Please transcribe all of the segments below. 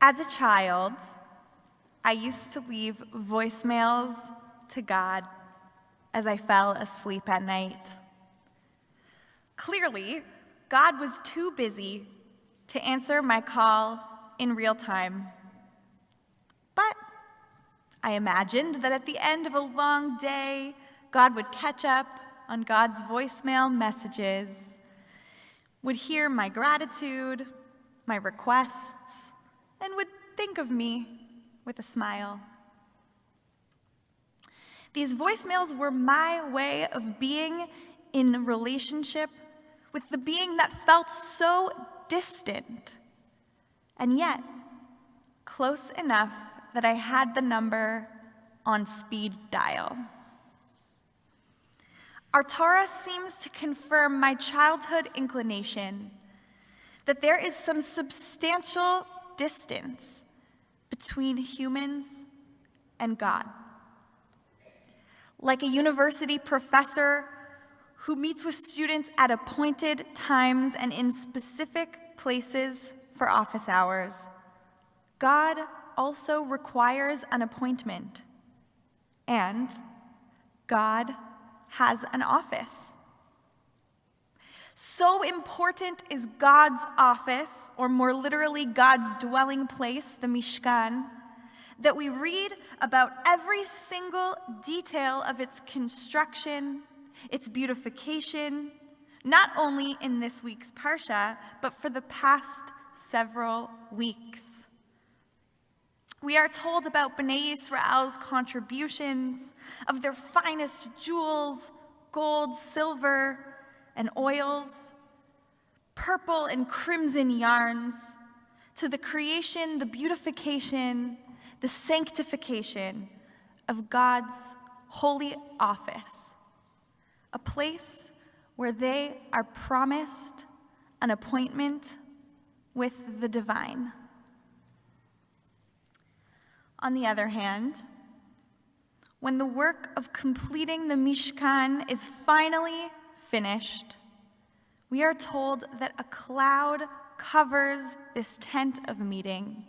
As a child, I used to leave voicemails to God as I fell asleep at night. Clearly, God was too busy to answer my call in real time. But I imagined that at the end of a long day, God would catch up on God's voicemail messages, would hear my gratitude, my requests, and would think of me with a smile. These voicemails were my way of being in relationship with the being that felt so distant, and yet close enough that I had the number on speed dial. Our Torah seems to confirm my childhood inclination that there is some substantial distance between humans and God. Like a university professor who meets with students at appointed times and in specific places for office hours, God also requires an appointment, and God has an office. So important is God's office, or more literally, God's dwelling place, the Mishkan, that we read about every single detail of its construction, its beautification, not only in this week's Parsha, but for the past several weeks. We are told about Bnei Yisrael's contributions, of their finest jewels, gold, silver, and oils, purple and crimson yarns, to the creation, the beautification, the sanctification of God's holy office, a place where they are promised an appointment with the divine. On the other hand, when the work of completing the Mishkan is finally finished, we are told that a cloud covers this tent of meeting,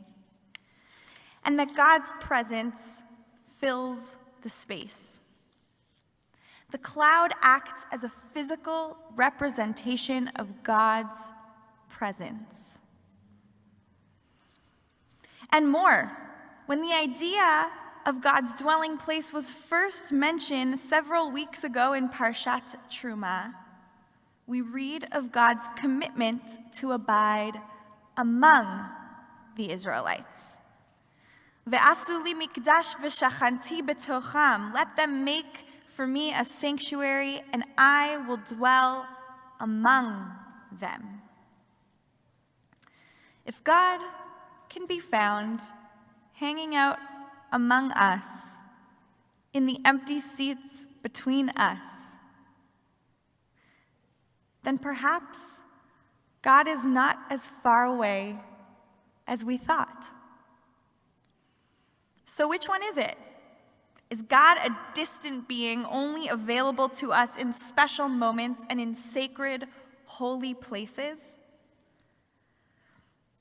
and that God's presence fills the space. The cloud acts as a physical representation of God's presence. And more, when the idea of God's dwelling place was first mentioned several weeks ago in Parshat Truma, we read of God's commitment to abide among the Israelites. Ve'asu li mikdash v'shachanti betocham. Let them make for me a sanctuary, and I will dwell among them. If God can be found hanging out among us, in the empty seats between us, then perhaps God is not as far away as we thought. So which one is it? Is God a distant being only available to us in special moments and in sacred, holy places?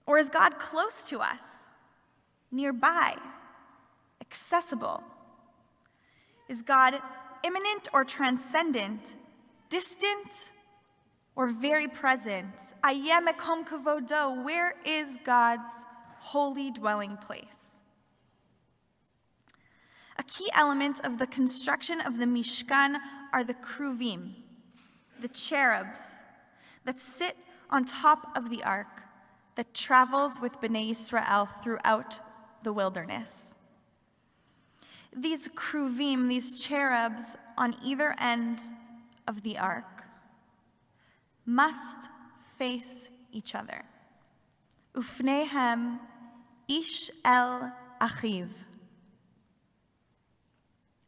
Or is God close to us, nearby, accessible? Is God immanent or transcendent, distant or very present? Ayeh mekom kavodo, where is God's holy dwelling place? A key element of the construction of the Mishkan are the kruvim, the cherubs that sit on top of the ark that travels with Bnei Yisrael throughout the wilderness. These kruvim, these cherubs on either end of the ark, must face each other. Ufnehem ish el achiv.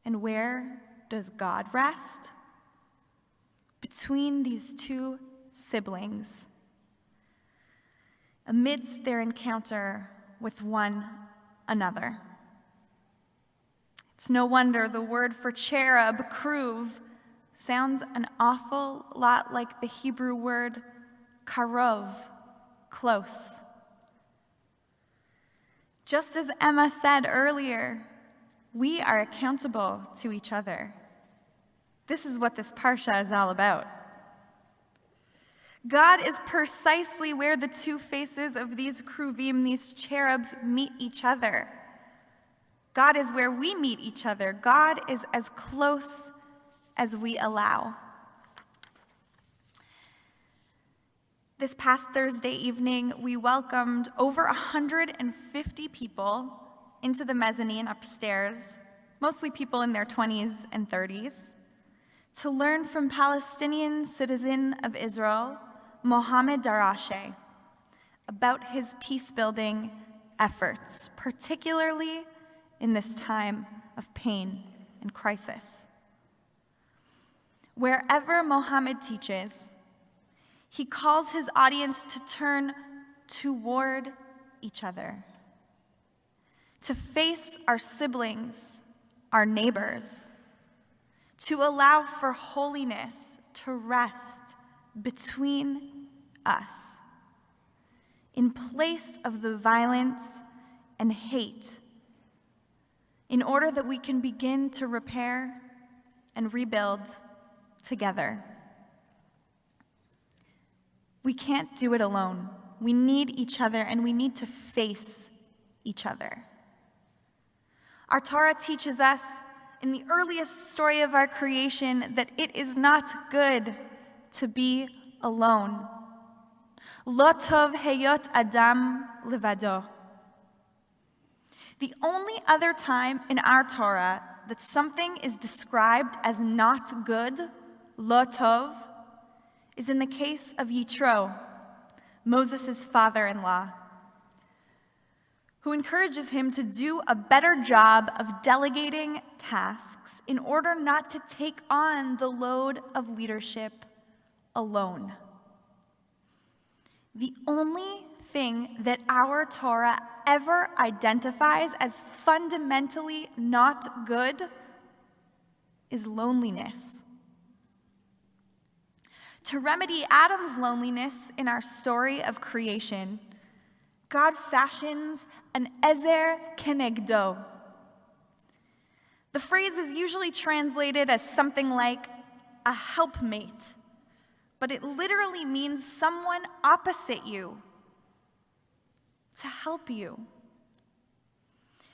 And where does God rest? Between these two siblings, amidst their encounter with one another. It's no wonder the word for cherub, kruv, sounds an awful lot like the Hebrew word karov, close. Just as Emma said earlier, we are accountable to each other. This is what this parsha is all about. God is precisely where the two faces of these kruvim, these cherubs, meet each other. God is where we meet each other. God is as close as we allow. This past Thursday evening, we welcomed over 150 people into the mezzanine upstairs, mostly people in their 20s and 30s, to learn from Palestinian citizen of Israel, Mohamed Darashe, about his peace-building efforts, particularly in this time of pain and crisis. Wherever Mohamed teaches, he calls his audience to turn toward each other, to face our siblings, our neighbors, to allow for holiness to rest between us, in place of the violence and hate, in order that we can begin to repair and rebuild together. We can't do it alone. We need each other, and we need to face each other. Our Torah teaches us in the earliest story of our creation that it is not good to be alone. Lo tov heyot adam levado. The only other time in our Torah that something is described as not good, lo tov, is in the case of Yitro, Moses' father-in-law, who encourages him to do a better job of delegating tasks in order not to take on the load of leadership alone. The only thing that our Torah ever identifies as fundamentally not good is loneliness. To remedy Adam's loneliness in our story of creation, God fashions an ezer kenegdo. The phrase is usually translated as something like a helpmate, but it literally means someone opposite you, to help you.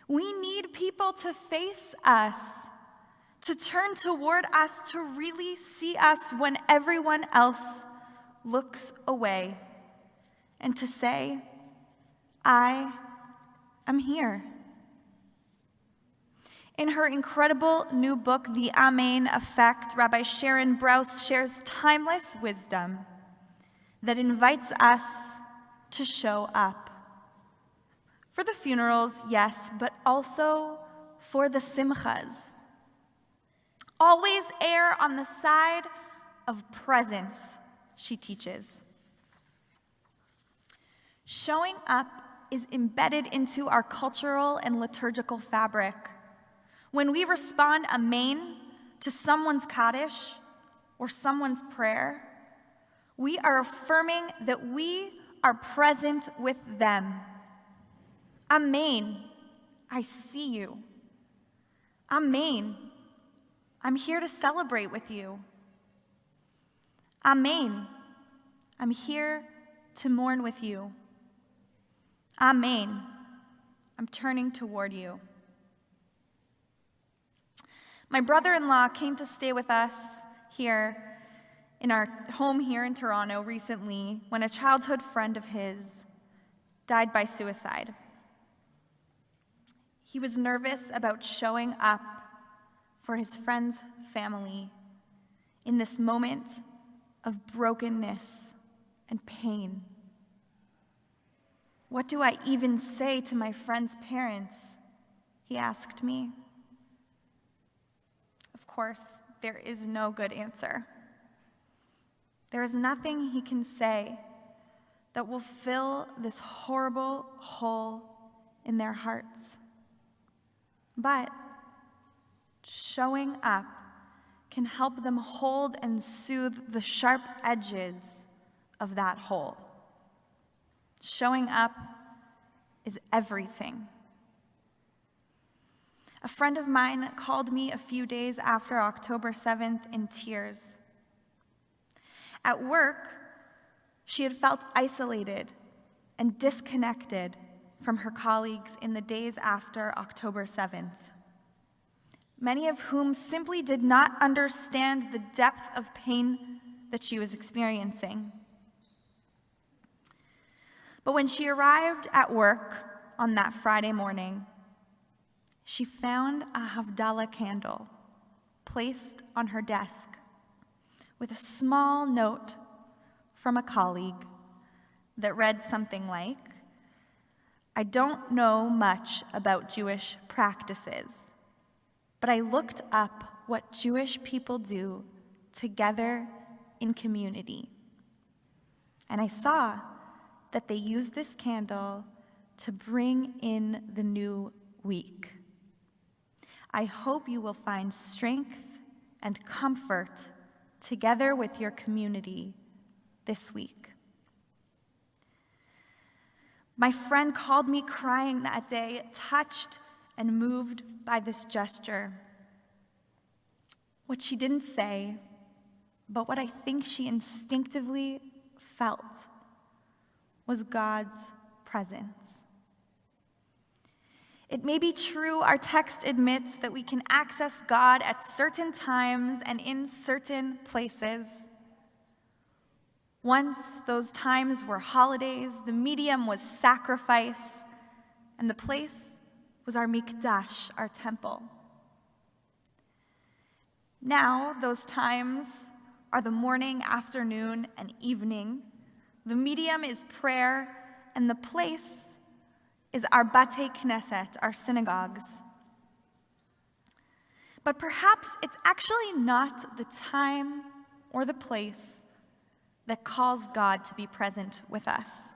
We need people to face us, to turn toward us, to really see us when everyone else looks away, and to say, I am here. In her incredible new book, The Amen Effect, Rabbi Sharon Brous shares timeless wisdom that invites us to show up. For the funerals, yes, but also for the simchas. Always err on the side of presence, she teaches. Showing up is embedded into our cultural and liturgical fabric. When we respond amen to someone's kaddish or someone's prayer, we are affirming that we are present with them. Amen, I see you. Amen, I'm here to celebrate with you. Amen, I'm here to mourn with you. Amen, I'm turning toward you. My brother-in-law came to stay with us here in our home here in Toronto recently when a childhood friend of his died by suicide. He was nervous about showing up for his friend's family in this moment of brokenness and pain. What do I even say to my friend's parents? He asked me. Of course, there is no good answer. There is nothing he can say that will fill this horrible hole in their hearts. But showing up can help them hold and soothe the sharp edges of that hole. Showing up is everything. A friend of mine called me a few days after October 7th in tears. At work, she had felt isolated and disconnected from her colleagues in the days after October 7th, many of whom simply did not understand the depth of pain that she was experiencing. But when she arrived at work on that Friday morning, she found a Havdalah candle placed on her desk with a small note from a colleague that read something like, "I don't know much about Jewish practices, but I looked up what Jewish people do together in community. And I saw that they use this candle to bring in the new week. I hope you will find strength and comfort together with your community this week." My friend called me crying that day, touched and moved by this gesture. What she didn't say, but what I think she instinctively felt, was God's presence. It may be true our text admits that we can access God at certain times and in certain places. Once those times were holidays, the medium was sacrifice, and the place was our mikdash, our temple. Now those times are the morning, afternoon, and evening. The medium is prayer, and the place is our Batei Knesset, our synagogues. But perhaps it's actually not the time or the place that calls God to be present with us.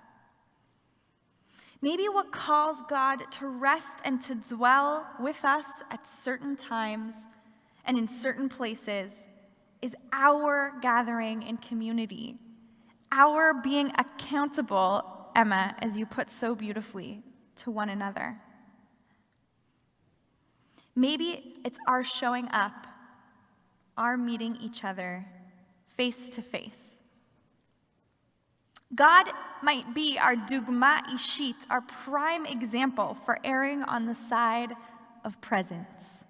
Maybe what calls God to rest and to dwell with us at certain times and in certain places is our gathering in community, our being accountable, Emma, as you put so beautifully, to one another. Maybe it's our showing up, our meeting each other face to face. God might be our dugma ishit, our prime example for erring on the side of presence.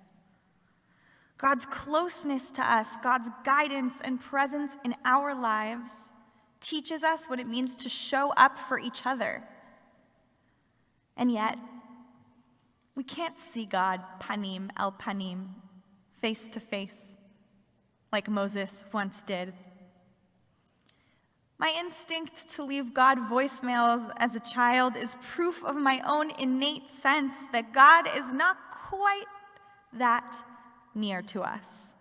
God's closeness to us, God's guidance and presence in our lives teaches us what it means to show up for each other. And yet, we can't see God panim el panim, face to face, like Moses once did. My instinct to leave God voicemails as a child is proof of my own innate sense that God is not quite that near to us.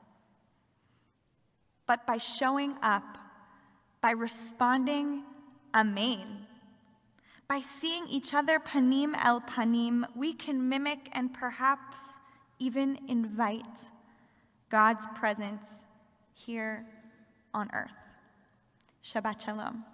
But by showing up, by responding, amen, by seeing each other panim el panim, we can mimic and perhaps even invite God's presence here on earth. Shabbat Shalom.